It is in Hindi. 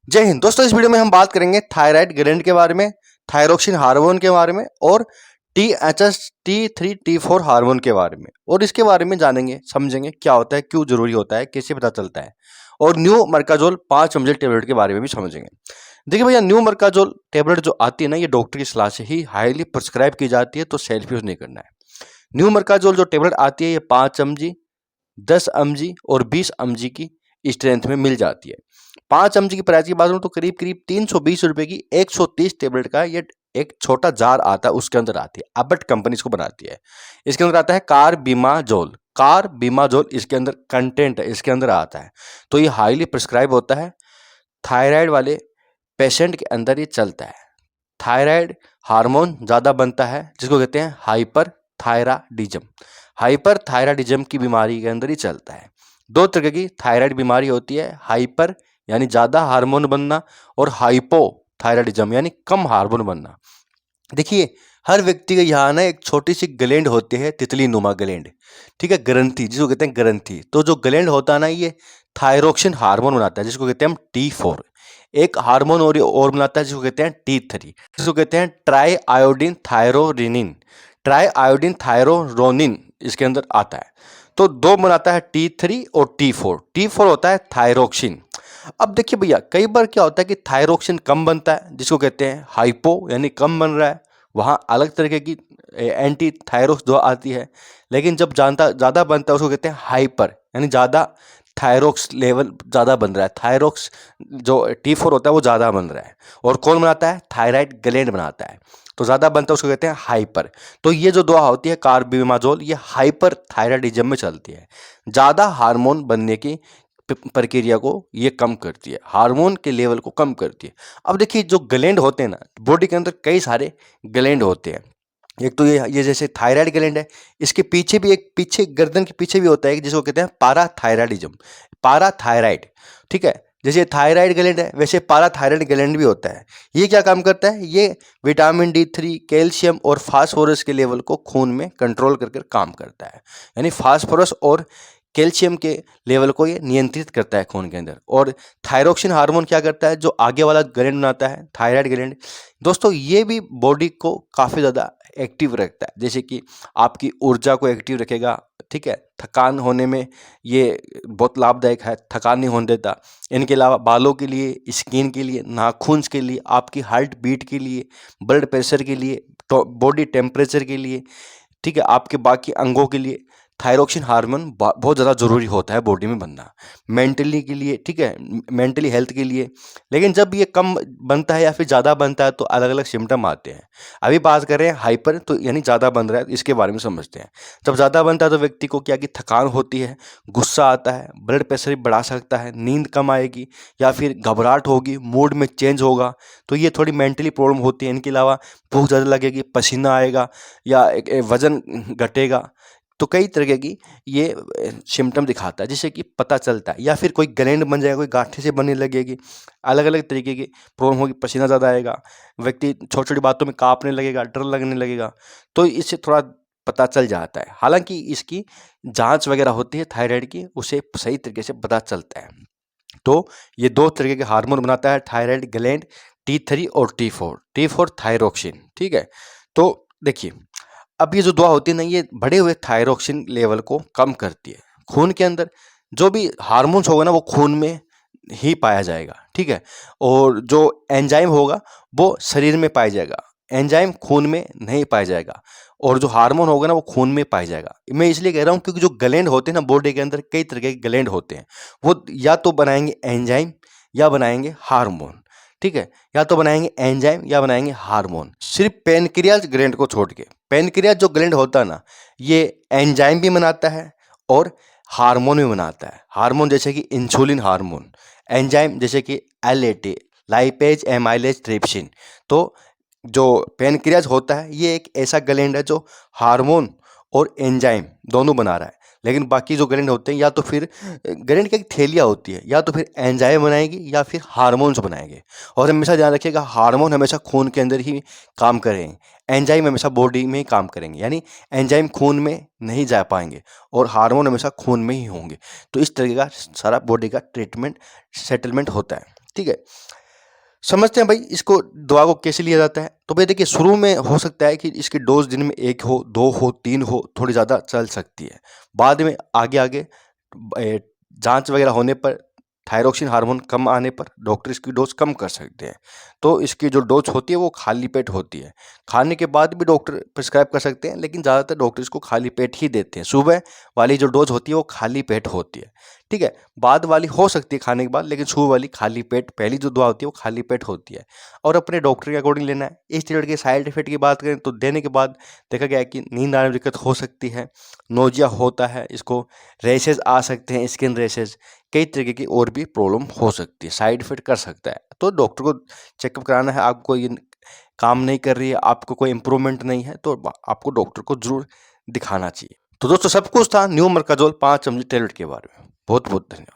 जय हिंद दोस्तों। इस वीडियो में हम बात करेंगे थायराइड ग्लैंड के बारे में, थायरोक्सिन हार्मोन के बारे में और THS T3 T4 हार्मोन के बारे में, और इसके बारे में जानेंगे समझेंगे क्या होता है, क्यों जरूरी होता है, कैसे पता चलता है, और न्यू मर्काजोल 5 mg टेबलेट के बारे में भी समझेंगे। देखिए भैया, न्यू मर्काजोल टेबलेट जो आती है ना, ये डॉक्टर की सलाह से ही हाईली प्रिस्क्राइब की जाती है, तो सेल्फ यूज नहीं करना है। न्यू मर्काजोल जो टेबलेट आती है ये 5 mg, 10 mg और 20 mg की स्ट्रेंथ में मिल जाती है। 5 mg की प्राइस की बात करूं तो करीब करीब 320 रुपए की 130 टेबलेट का ये एक छोटा जार आता है, उसके अंदर आती है। अबट कंपनी इसको बनाती है। इसके अंदर आता है कार्बिमाजोल इसके अंदर कंटेंट है, इसके अंदर आता है। तो ये हाईली प्रिस्क्राइब होता है, थायराइड वाले पेशेंट के अंदर ये चलता है। थायराइड हार्मोन ज़्यादा बनता है, जिसको कहते हैं हाइपर थायराइडिज्म की बीमारी के अंदर ही चलता है। दो तरह की थायराइड बीमारी होती है, हाइपर यानी ज़्यादा हार्मोन बनना, और हाइपो थायराइडिज्म यानी कम हार्मोन बनना। देखिए, हर व्यक्ति के यहाँ ना एक छोटी सी ग्लैंड होती है, तितली नुमा ग्लैंड, ठीक है, ग्रंथि जिसको कहते हैं ग्रंथि। तो जो ग्लैंड होता है ना, ये थायरोक्सिन हार्मोन बनाता है, जिसको कहते हैं हम T4। एक हार्मोन और बनाता है, जिसको कहते हैं T3, जिसको कहते हैं ट्राई आयोडीन थायरोरोनिन इसके अंदर आता है। तो दो बनाता है T3 और T4। T4 होता है थायरोक्सिन। अब देखिए भैया, कई बार क्या होता है कि थायरोक्सिन कम बनता है, जिसको कहते हैं हाइपो यानी कम बन रहा है, वहाँ अलग तरीके की एंटी थायरोक्स दवा आती है। लेकिन जब ज़्यादा बनता है, उसको कहते हैं हाइपर यानी ज़्यादा थायरोक्स लेवल ज़्यादा बन रहा है। थायरोक्स जो T4 होता है वो ज़्यादा बन रहा है, और कौन बनाता है? थायराइड ग्लैंड बनाता है। तो ज़्यादा बनता है, उसको कहते हैं हाइपर। तो ये जो दवा होती है कार्बिमाजोल, ये हाइपर थायराइडिज्म में चलती है। ज़्यादा हार्मोन बनने की प्रक्रिया को ये कम करती है, हार्मोन के लेवल को कम करती है। अब देखिए, जो ग्लैंड होते हैं ना, बॉडी के अंदर कई सारे ग्लैंड होते हैं। एक तो ये जैसे थायराइड ग्लैंड है, इसके पीछे भी एक पीछे गर्दन के पीछे भी होता है, जिसको कहते हैं पाराथायराइड, ठीक है। जैसे थायराइड ग्लैंड है, वैसे पाराथायराइड ग्लैंड भी होता है। ये क्या काम करता है? ये विटामिन D3, कैल्शियम और फास्फोरस के लेवल को खून में कंट्रोल करके काम करता है। यानी फास्फोरस और कैल्शियम के लेवल को ये नियंत्रित करता है खून के अंदर। और थायरोक्सिन हार्मोन क्या करता है? जो आगे वाला ग्लैंड बनाता है, थायराइड ग्लैंड, दोस्तों ये भी बॉडी को काफ़ी ज़्यादा एक्टिव रखता है। जैसे कि आपकी ऊर्जा को एक्टिव रखेगा, ठीक है। थकान होने में ये बहुत लाभदायक है, थकान नहीं होने देता। इनके अलावा बालों के लिए, स्किन के लिए, नाखून के लिए, आपकी हार्ट बीट के लिए, ब्लड प्रेशर के लिए, बॉडी टेम्परेचर के लिए, ठीक है, आपके बाकी अंगों के लिए थायरोक्सिन हार्मोन बहुत ज़्यादा ज़रूरी होता है बॉडी में बनना, मेंटली के लिए, ठीक है, मेंटली हेल्थ के लिए। लेकिन जब ये कम बनता है या फिर ज़्यादा बनता है, तो अलग अलग सिम्टम आते हैं। अभी बात कर रहे हैं हाइपर, तो यानी ज़्यादा बन रहा है, इसके बारे में समझते हैं। जब ज़्यादा बनता है तो व्यक्ति को क्या कि थकान होती है, गुस्सा आता है, ब्लड प्रेशर भी बढ़ा सकता है, नींद कम आएगी, या फिर घबराहट होगी, मूड में चेंज होगा। तो ये थोड़ी मेंटली प्रॉब्लम होती है। इनके अलावा भूख ज़्यादा लगेगी, पसीना आएगा, या वज़न घटेगा। तो कई तरीके की ये सिम्टम दिखाता है, जिससे कि पता चलता है। या फिर कोई ग्लैंड बन जाएगा, कोई गांठें से बनने लगेगी, अलग अलग तरीके की प्रॉब्लम होगी, पसीना ज़्यादा आएगा, व्यक्ति छोटी छोटी बातों में कांपने लगेगा, डर लगने लगेगा। तो इससे थोड़ा पता चल जाता है। हालांकि इसकी जांच वगैरह होती है थायराइड की, उसे सही तरीके से पता चलता है। तो ये दो तरीके के हार्मोन बनाता है थायराइड ग्लैंड, T3 और T4 थायरोक्सिन, ठीक है। तो देखिए, अब ये जो दवा होती है ना, ये बढ़े हुए थायरोक्सिन लेवल को कम करती है। खून के अंदर जो भी हार्मोन्स होगा ना, वो खून में ही पाया जाएगा, ठीक है। और जो एंजाइम होगा वो शरीर में पाया जाएगा, एंजाइम खून में नहीं पाया जाएगा। और जो हार्मोन होगा ना, वो खून में पाया जाएगा। मैं इसलिए कह रहा हूँ क्योंकि जो ग्लैंड होते हैं ना, बॉडी के अंदर कई तरह के ग्लैंड होते हैं, वो या तो बनाएंगे एंजाइम या बनाएंगे हार्मोन, ठीक है। या तो बनाएंगे एंजाइम या बनाएंगे हार्मोन, सिर्फ पेनक्रियाज ग्लैंड को छोड़ के। पेनक्रियाज जो ग्लैंड होता है ना, ये एंजाइम भी बनाता है और हार्मोन भी बनाता है। हार्मोन जैसे कि इंसुलिन हार्मोन, एंजाइम जैसे कि LAT, लाइपेज एमाइलेज ट्रिप्सिन। तो जो पेनक्रियाज होता है, ये एक ऐसा ग्लैंड है जो हार्मोन और एंजाइम दोनों बना रहा है। लेकिन बाकी जो ग्लैंड होते हैं, या तो फिर ग्लैंड की एक थैलियाँ होती है, या तो फिर एंजाइम बनाएगी या फिर हार्मोन्स बनाएंगे। और हमेशा ध्यान रखिएगा, हार्मोन हमेशा खून के अंदर ही काम करेंगे, एंजाइम हमेशा बॉडी में ही काम करेंगे। यानी एंजाइम खून में नहीं जा पाएंगे और हार्मोन हमेशा खून में ही होंगे। तो इस तरीके का सारा बॉडी का ट्रीटमेंट सेटलमेंट होता है। ठीक है। समझते हैं भाई इसको दवा को कैसे लिया जाता है। तो भाई देखिए, शुरू में हो सकता है कि इसकी डोज दिन में 1 हो, 2 हो, 3 हो, थोड़ी ज़्यादा चल सकती है। बाद में आगे जांच वगैरह होने पर, थायरोक्सिन हार्मोन कम आने पर डॉक्टर इसकी डोज कम कर सकते हैं। तो इसकी जो डोज होती है वो खाली पेट होती है। खाने के बाद भी डॉक्टर प्रिस्क्राइब कर सकते हैं, लेकिन ज़्यादातर डॉक्टर इसको खाली पेट ही देते हैं। सुबह वाली जो डोज होती है वो खाली पेट होती है, ठीक है। बाद वाली हो सकती है खाने के बाद, लेकिन सुबह वाली खाली पेट, पहली जो दवा होती है वो खाली पेट होती है और अपने डॉक्टर के अकॉर्डिंग लेना है। इस स्टेरॉइड के साइड इफेक्ट की बात करें तो देने के बाद देखा गया है कि नींद आने में दिक्कत हो सकती है, नोजिया होता है, इसको रैशेज आ सकते हैं, स्किन रैशेज, कई तरीके की और भी प्रॉब्लम हो सकती है, साइड इफेक्ट कर सकता है। तो डॉक्टर को चेकअप कराना है। आपको ये काम नहीं कर रही है, आपको कोई इंप्रूवमेंट नहीं है, तो आपको डॉक्टर को जरूर दिखाना चाहिए। तो दोस्तों, सब कुछ था न्यू मर्काजोल 5 चमची टैबलेट के बारे में। बहुत बहुत धन्यवाद।